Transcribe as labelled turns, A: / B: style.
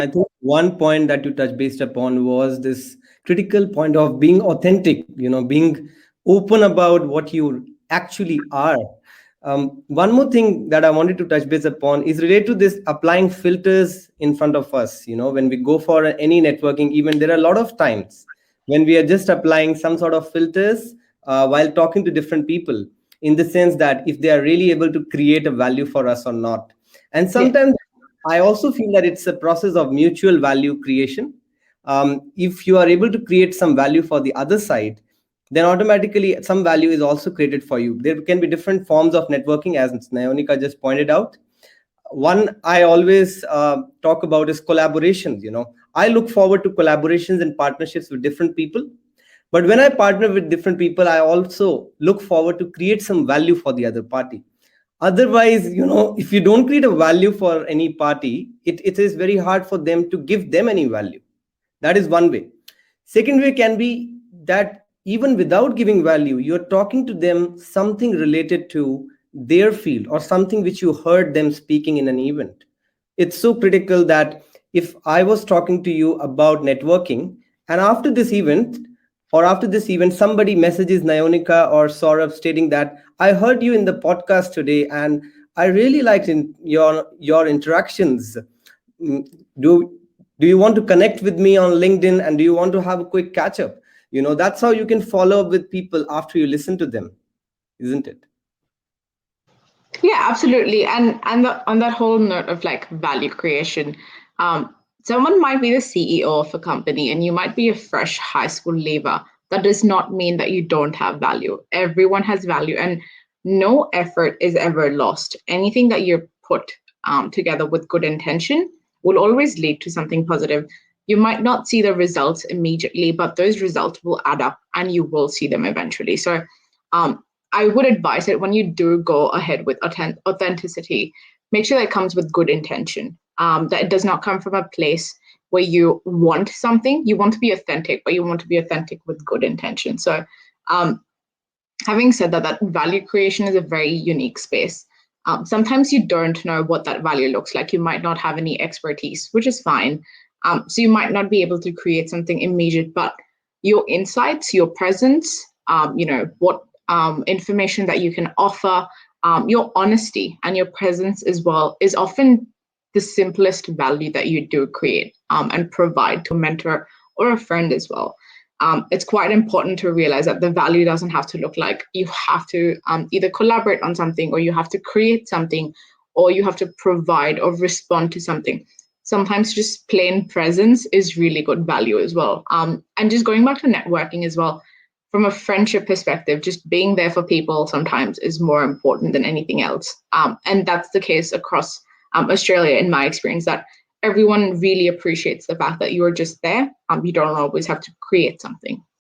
A: I think one point that you touched based upon was this critical point of being authentic, being open about what you actually are. One more thing that I wanted to touch base upon is related to this applying filters in front of us. When we go for any networking event, there are a lot of times when we are just applying some sort of filters while talking to different people, in the sense that if they are really able to create a value for us or not. And
B: Yeah.
A: sometimes I also feel that it's a process of mutual value creation. If you are able to create some value for the other side, then automatically some value is also created for you. There can be different forms of networking, as Nayonika just pointed out. One I always talk about is collaborations. I look forward to collaborations and partnerships with different people. But when I partner with different people, I also look forward to create some value for the other party. Otherwise, if you don't create a value for any party, it is very hard for them to give them any value. That is one way. Second way can be that even without giving value, you're talking to them something related to their field or something which you heard them speaking in an event. It's so critical that if I was talking to you about networking, and after this event, somebody messages Nayonika or Saurabh stating that I heard you in the podcast today and I really liked your interactions. Mm, Do do you want to connect with me on LinkedIn, and do you want to have a quick catch up? That's how you can follow up with people after you listen to them, isn't it?
B: Yeah, absolutely. And on that whole note of like value creation, someone might be the CEO of a company and you might be a fresh high school leaver. That does not mean that you don't have value. Everyone has value, and no effort is ever lost. Anything that you put together with good intention will always lead to something positive. You might not see the results immediately, but those results will add up and you will see them eventually. So um, I would advise it when you do go ahead with authenticity, make sure that it comes with good intention. That it does not come from a place where you want something. You want to be authentic, but you want to be authentic with good intention. So, um, having said that, that value creation is a very unique space. Sometimes you don't know what that value looks like. You might not have any expertise, which is fine. So you might not be able to create something immediate, but your insights, your presence, what information that you can offer, your honesty and your presence as well is often the simplest value that you do create and provide to a mentor or a friend as well. It's quite important to realize that the value doesn't have to look like you have to either collaborate on something or you have to create something or you have to provide or respond to something. Sometimes just plain presence is really good value as well. And just going back to networking as well, from a friendship perspective, just being there for people sometimes is more important than anything else. And that's the case across Australia, in my experience, that everyone really appreciates the fact that you're just there. You don't always have to create something.